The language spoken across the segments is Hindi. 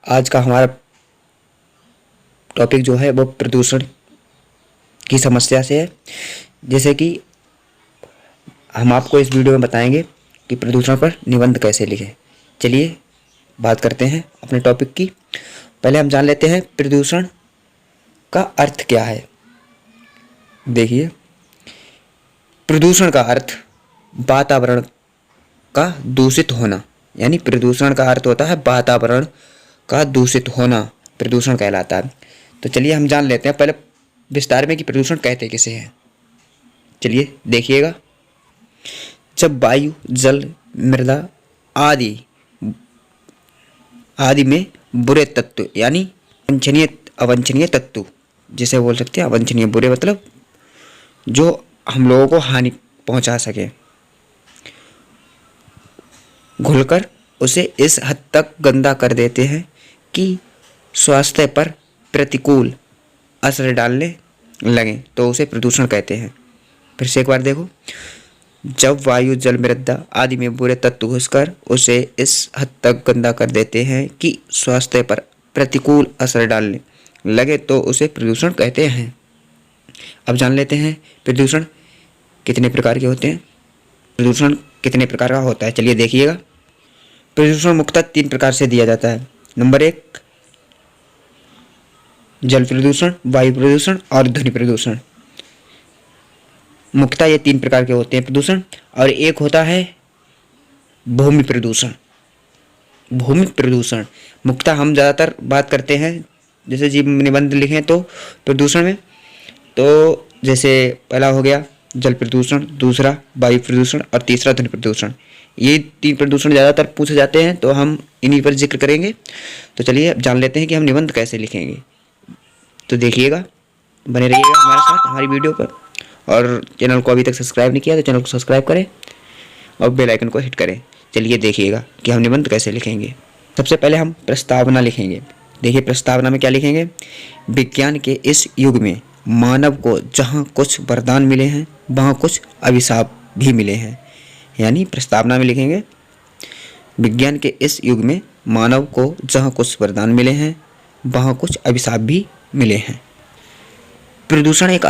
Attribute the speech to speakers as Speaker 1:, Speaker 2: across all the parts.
Speaker 1: आज का हमारा टॉपिक जो है वो प्रदूषण की समस्या से है। जैसे कि हम आपको इस वीडियो में बताएंगे कि प्रदूषण पर निबंध कैसे लिखें। चलिए बात करते हैं अपने टॉपिक की। पहले हम जान लेते हैं प्रदूषण का अर्थ क्या है। देखिए, प्रदूषण का अर्थ वातावरण का दूषित होना, यानी प्रदूषण का अर्थ होता है वातावरण का दूषित होना, प्रदूषण कहलाता है। तो चलिए हम जान लेते हैं पहले विस्तार में कि प्रदूषण कहते किसे हैं। चलिए देखिएगा, जब वायु, जल, मृदा आदि आदि में बुरे तत्व यानी अवांछनीय अवांछनीय तत्व, जिसे बोल सकते हैं अवांछनीय, बुरे मतलब जो हम लोगों को हानि पहुंचा सके, घुलकर उसे इस हद तक गंदा कर देते हैं कि स्वास्थ्य पर प्रतिकूल असर डालने लगे, तो उसे प्रदूषण कहते हैं। फिर से एक बार देखो, जब वायु, जल, मृदा आदि में बुरे तत्व घुसकर उसे इस हद तक गंदा कर देते हैं कि स्वास्थ्य पर प्रतिकूल असर डालने लगे, तो उसे प्रदूषण कहते हैं। अब जान लेते हैं प्रदूषण कितने प्रकार के होते हैं। प्रदूषण कितने प्रकार का होता है, चलिए देखिएगा। प्रदूषण मुख्यतः 3 प्रकार से दिया जाता है। नंबर 1 जल प्रदूषण, वायु प्रदूषण और ध्वनि प्रदूषण। मुख्यतः ये 3 प्रकार के होते हैं प्रदूषण। और एक होता है भूमि प्रदूषण। भूमि प्रदूषण मुख्यतः हम ज़्यादातर बात करते हैं, जैसे जीव निबंध लिखें तो प्रदूषण में, तो जैसे पहला हो गया जल प्रदूषण, दूसरा वायु प्रदूषण और तीसरा ध्वनि प्रदूषण। ये 3 प्रदूषण ज़्यादातर पूछे जाते हैं, तो हम इन्हीं पर जिक्र करेंगे। तो चलिए अब जान लेते हैं कि हम निबंध कैसे लिखेंगे। तो देखिएगा, बने रहिएगा हमारे साथ हमारी वीडियो पर। और चैनल को अभी तक सब्सक्राइब नहीं किया तो चैनल को सब्सक्राइब करें और बेल आइकन को हिट करें। चलिए देखिएगा कि हम निबंध कैसे लिखेंगे। सबसे पहले हम प्रस्तावना लिखेंगे। देखिए, प्रस्तावना में क्या लिखेंगे। विज्ञान के इस युग में मानव को जहाँ कुछ वरदान मिले हैं वहाँ कुछ अभिशाप भी मिले हैं। यानी प्रस्तावना में लिखेंगे, विज्ञान के इस युग में मानव को जहाँ कुछ वरदान मिले हैं वहाँ कुछ अभिशाप भी मिले हैं। प्रदूषण एक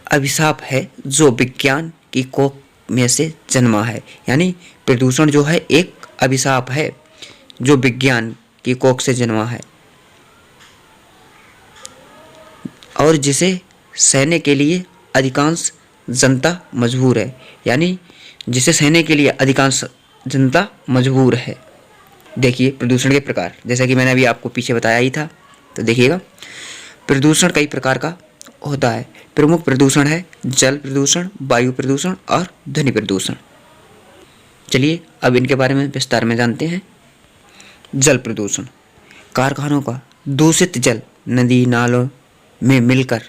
Speaker 1: अभिशाप है जो विज्ञान की कोख में से जन्मा है। यानी प्रदूषण जो है एक अभिशाप है जो विज्ञान की कोख से जन्मा है और जिसे सहने के लिए अधिकांश जनता मजबूर है। यानी जिसे सहने के लिए अधिकांश जनता मजबूर है। देखिए प्रदूषण के प्रकार, जैसा कि मैंने अभी आपको पीछे बताया ही था। तो देखिएगा, प्रदूषण कई प्रकार का होता है। प्रमुख प्रदूषण है जल प्रदूषण, वायु प्रदूषण और ध्वनि प्रदूषण। चलिए अब इनके बारे में विस्तार में जानते हैं। जल प्रदूषण, कारखानों का दूषित जल नदी नालों में मिलकर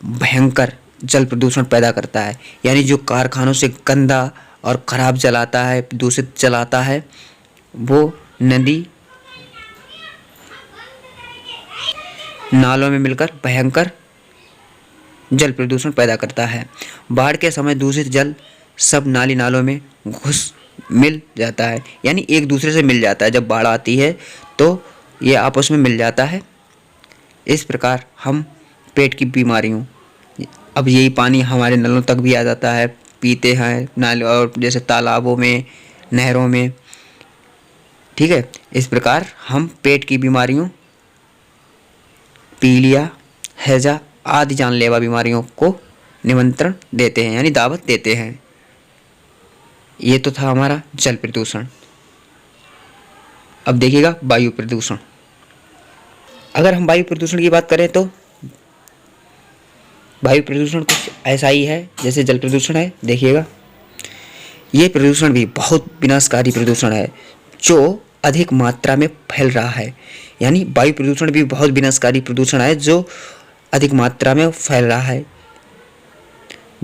Speaker 1: भयंकर जल प्रदूषण पैदा करता है। यानी जो कारखानों से गंदा और खराब जल आता है, दूषित जल आता है, वो नदी नालों में मिलकर भयंकर जल प्रदूषण पैदा करता है। बाढ़ के समय दूषित जल सब नाली नालों में घुस मिल जाता है। यानी एक दूसरे से मिल जाता है। जब बाढ़ आती है तो ये आपस में मिल जाता है। इस प्रकार हम पेट की बीमारियों, अब यही पानी हमारे नलों तक भी आ जाता है, पीते हैं नाले और जैसे तालाबों में, नहरों में। ठीक है, इस प्रकार हम पेट की बीमारियों, पीलिया, हैजा आदि जानलेवा बीमारियों को निमंत्रण देते हैं, यानी दावत देते हैं। ये तो था हमारा जल प्रदूषण। अब देखिएगा वायु प्रदूषण। अगर हम वायु प्रदूषण की बात करें तो वायु प्रदूषण कुछ ऐसा ही है जैसे जल प्रदूषण है। देखिएगा, ये प्रदूषण भी बहुत विनाशकारी प्रदूषण है जो अधिक मात्रा में फैल रहा है। यानी वायु प्रदूषण भी बहुत विनाशकारी प्रदूषण है जो अधिक मात्रा में फैल रहा है।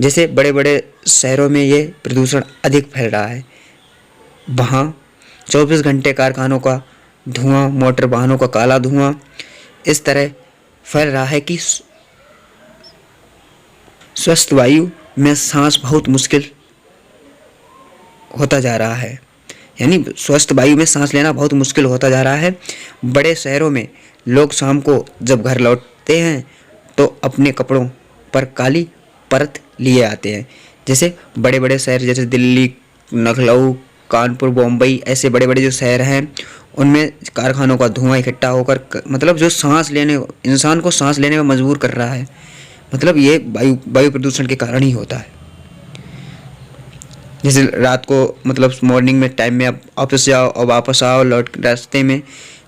Speaker 1: जैसे बड़े बड़े शहरों में ये प्रदूषण अधिक फैल रहा है। वहाँ 24 घंटे कारखानों का धुआं, मोटर वाहनों का काला धुआं इस तरह फैल रहा है कि स्वस्थ वायु में सांस बहुत मुश्किल होता जा रहा है। यानी स्वस्थ वायु में सांस लेना बहुत मुश्किल होता जा रहा है। बड़े शहरों में लोग शाम को जब घर लौटते हैं तो अपने कपड़ों पर काली परत लिए आते हैं। जैसे बड़े बड़े शहर जैसे दिल्ली, लखनऊ, कानपुर, बम्बई, ऐसे बड़े बड़े जो शहर हैं उनमें कारखानों का धुआं इकट्ठा होकर मतलब जो सांस लेने, इंसान को सांस लेने में मजबूर कर रहा है। मतलब ये वायु प्रदूषण के कारण ही होता है। जैसे रात को मतलब मॉर्निंग में टाइम में आप ऑफिस से आओ और वापस आओ, लौट रास्ते में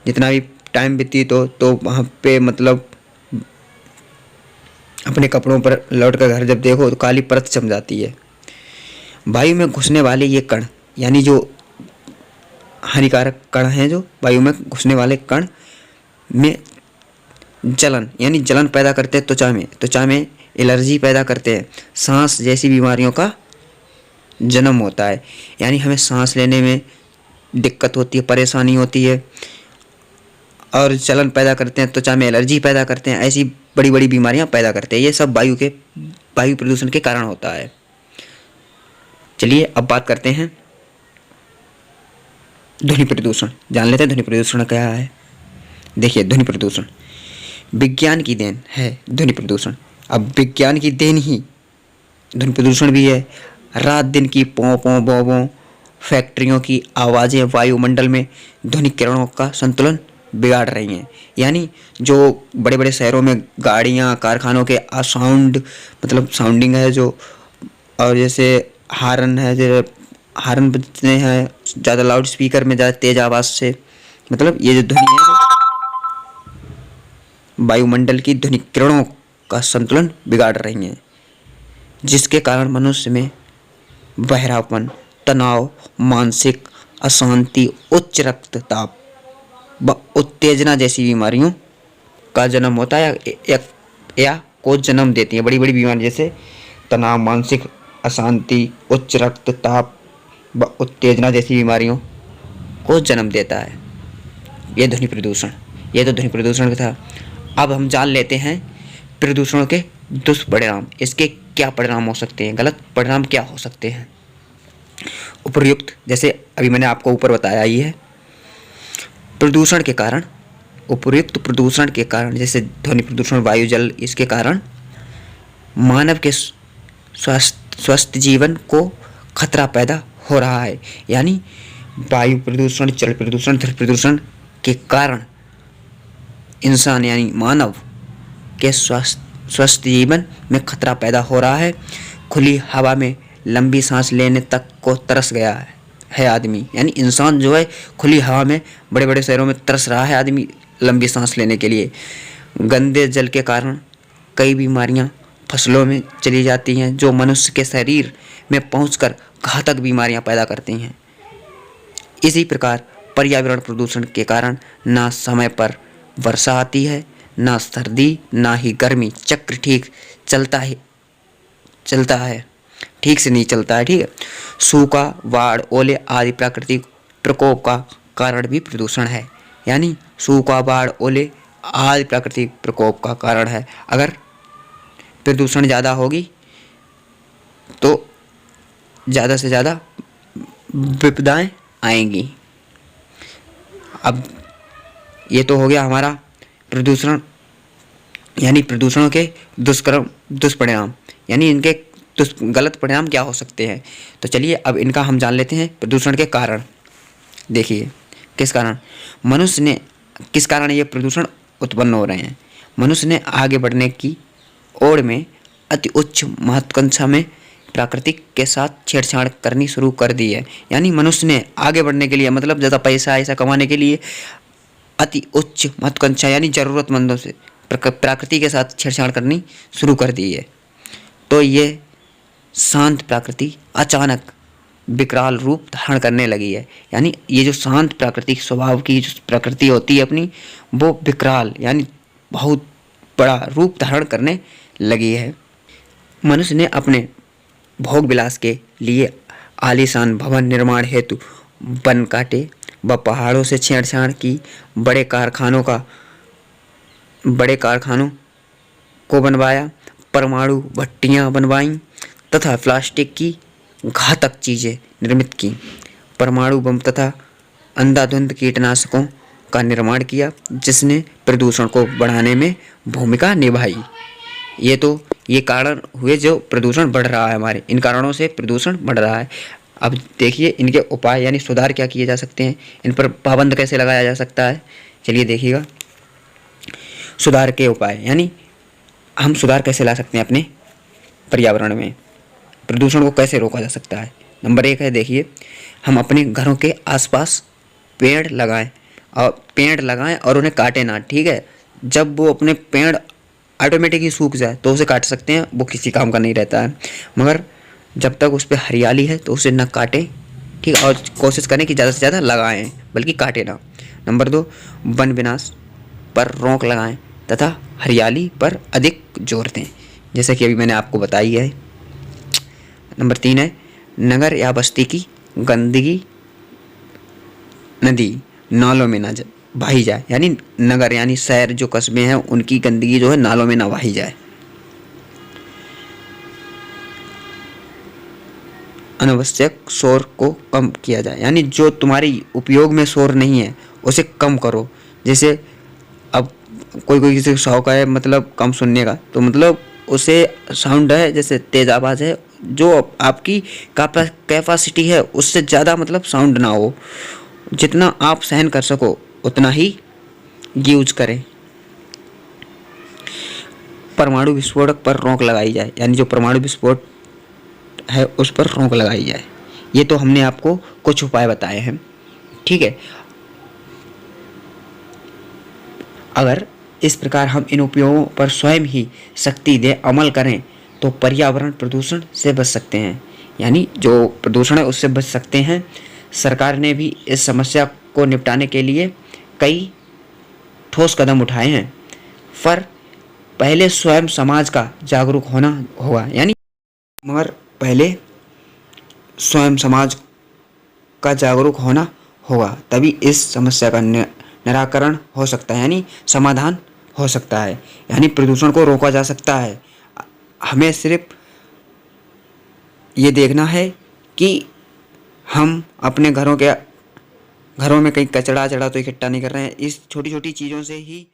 Speaker 1: जितना भी टाइम व्यतीत हो तो वहाँ पे मतलब अपने कपड़ों पर लौट कर घर जब देखो तो काली परत जम जाती है। वायु में घुसने वाले ये कण यानी जो हानिकारक कण हैं, जो वायु में घुसने वाले कण में जलन यानी जलन पैदा करते हैं त्वचा में एलर्जी पैदा करते हैं, सांस जैसी बीमारियों का जन्म होता है। यानी हमें सांस लेने में दिक्कत होती है, परेशानी होती है और जलन पैदा करते हैं, त्वचा में एलर्जी पैदा करते हैं, ऐसी बड़ी बड़ी बीमारियां पैदा करते हैं। ये सब वायु प्रदूषण के कारण होता है। चलिए अब बात करते हैं ध्वनि प्रदूषण। जान लेते हैं ध्वनि प्रदूषण क्या है। देखिए, ध्वनि प्रदूषण विज्ञान की देन है। ध्वनि प्रदूषण अब विज्ञान की देन ही ध्वनि प्रदूषण भी है। रात दिन की पों पों बो बो फैक्ट्रियों की आवाज़ें वायुमंडल में ध्वनि किरणों का संतुलन बिगाड़ रही हैं। यानी जो बड़े बड़े शहरों में गाड़ियाँ, कारखानों के साउंड मतलब साउंडिंग है जो, और जैसे हारन है, जो हारन बजते हैं ज़्यादा लाउड स्पीकर में, ज़्यादा तेज़ आवाज़ से, मतलब ये जो ध्वनि है वायुमंडल की ध्वनि किरणों का संतुलन बिगाड़ रही हैं, जिसके कारण मनुष्य में बहरापन, तनाव, मानसिक अशांति, उच्च रक्तचाप व उत्तेजना जैसी बीमारियों का जन्म होता है या को जन्म देती है। बड़ी बड़ी बीमारी जैसे तनाव, मानसिक अशांति, उच्च रक्तचाप व उत्तेजना जैसी बीमारियों को जन्म देता है ये ध्वनि प्रदूषण। ये तो ध्वनि प्रदूषण था। अब हम जान लेते हैं प्रदूषण के दुष्परिणाम। इसके क्या परिणाम हो सकते हैं, गलत परिणाम क्या हो सकते हैं। उपर्युक्त जैसे अभी मैंने आपको ऊपर बताया ही है, प्रदूषण के कारण, उपर्युक्त प्रदूषण के कारण जैसे ध्वनि प्रदूषण, वायु, जल, इसके कारण मानव के स्वस्थ जीवन को खतरा पैदा हो रहा है। यानी वायु प्रदूषण, जल प्रदूषण, ध्वनि प्रदूषण के कारण इंसान यानी मानव के स्वस्थ जीवन में खतरा पैदा हो रहा है। खुली हवा में लंबी सांस लेने तक को तरस गया है आदमी। यानी इंसान जो है खुली हवा में बड़े बड़े शहरों में तरस रहा है आदमी लंबी सांस लेने के लिए। गंदे जल के कारण कई बीमारियां फसलों में चली जाती हैं, जो मनुष्य के शरीर में पहुंचकर घातक बीमारियां पैदा करती हैं। इसी प्रकार पर्यावरण प्रदूषण के कारण ना समय पर वर्षा आती है, ना सर्दी, ना ही गर्मी। चक्र ठीक चलता है, ठीक से नहीं चलता है। ठीक है। सूखा, बाढ़, ओले आदि प्राकृतिक प्रकोप का कारण भी प्रदूषण है। यानी सूखा, बाढ़, ओले आदि प्राकृतिक प्रकोप का कारण है। अगर प्रदूषण ज़्यादा होगी तो ज़्यादा से ज़्यादा विपदाएं आएंगी। अब ये तो हो गया हमारा प्रदूषण यानी प्रदूषणों के दुष्परिणाम, यानी इनके गलत परिणाम क्या हो सकते हैं। तो चलिए अब इनका हम जान लेते हैं प्रदूषण के कारण। देखिए, किस कारण ये प्रदूषण उत्पन्न हो रहे हैं। मनुष्य ने आगे बढ़ने की ओर में अति उच्च महत्वाकांक्षा में प्राकृतिक के साथ छेड़छाड़ करनी शुरू कर दी है। यानी मनुष्य ने आगे बढ़ने के लिए मतलब ज़्यादा पैसा ऐसा कमाने के लिए अति उच्च महत्वाकांक्षा यानी ज़रूरतमंदों से प्रकृति के साथ छेड़छाड़ करनी शुरू कर दी है। तो ये शांत प्रकृति अचानक विकराल रूप धारण करने लगी है। यानी ये जो शांत प्राकृतिक स्वभाव की जो प्रकृति होती है अपनी, वो विकराल यानी बहुत बड़ा रूप धारण करने लगी है। मनुष्य ने अपने भोग विलास के लिए आलीशान भवन निर्माण हेतु वन काटे व पहाड़ों से छेड़छाड़ की, बड़े कारखानों को बनवाया, परमाणु भट्टियाँ बनवाईं तथा प्लास्टिक की घातक चीज़ें निर्मित की। परमाणु बम तथा अंधाधुंध कीटनाशकों का निर्माण किया, जिसने प्रदूषण को बढ़ाने में भूमिका निभाई। ये कारण हुए जो प्रदूषण बढ़ रहा है, हमारे इन कारणों से प्रदूषण बढ़ रहा है। अब देखिए इनके उपाय यानी सुधार क्या किए जा सकते हैं, इन पर पाबंद कैसे लगाया जा सकता है। चलिए देखिएगा सुधार के उपाय, यानी हम सुधार कैसे ला सकते हैं अपने पर्यावरण में, प्रदूषण को कैसे रोका जा सकता है। नंबर 1 है, देखिए हम अपने घरों के आसपास पेड़ लगाएं और उन्हें काटें ना, ठीक है। जब वो अपने पेड़ ऑटोमेटिक ही सूख जाए तो उसे काट सकते हैं, वो किसी काम का नहीं रहता है, मगर जब तक उस पर हरियाली है तो उसे ना काटें, ठीक है, और कोशिश करें कि ज़्यादा से ज़्यादा लगाएं, बल्कि काटें ना। नंबर 2, वन विनाश पर रोक लगाएं तथा हरियाली पर अधिक जोर दें, जैसे कि अभी मैंने आपको बताई है। नंबर 3 है, नगर या बस्ती की गंदगी नदी नालों में ना बही जाए, यानी नगर यानी शहर जो कस्बे हैं उनकी गंदगी जो है नालों में ना बही जाए। अनावश्यक शोर को कम किया जाए, यानी जो तुम्हारी उपयोग में शोर नहीं है उसे कम करो। जैसे अब कोई किसी को शौक है मतलब कम सुनने का, तो मतलब उसे साउंड है जैसे तेज़ आवाज़ है, जो आपकी कैपेसिटी है उससे ज़्यादा मतलब साउंड ना हो, जितना आप सहन कर सको उतना ही यूज करें। परमाणु विस्फोटक पर रोक लगाई जाए, यानी जो परमाणु विस्फोट है उस पर रोक लगाई जाए। ये तो हमने आपको कुछ उपाय बताए हैं, ठीक है। अगर इस प्रकार हम इन उपायों पर स्वयं ही सख्ती दे अमल करें तो पर्यावरण प्रदूषण से बच सकते हैं, यानी जो प्रदूषण है उससे बच सकते हैं। सरकार ने भी इस समस्या को निपटाने के लिए कई ठोस कदम उठाए हैं, पर पहले स्वयं समाज का जागरूक होना होगा, यानी मगर पहले स्वयं समाज का जागरूक होना होगा, तभी इस समस्या का निराकरण हो सकता है, यानी समाधान हो सकता है, यानी प्रदूषण को रोका जा सकता है। हमें सिर्फ ये देखना है कि हम अपने घरों में कहीं कचड़ा तो इकट्ठा नहीं कर रहे हैं। इस छोटी छोटी चीज़ों से ही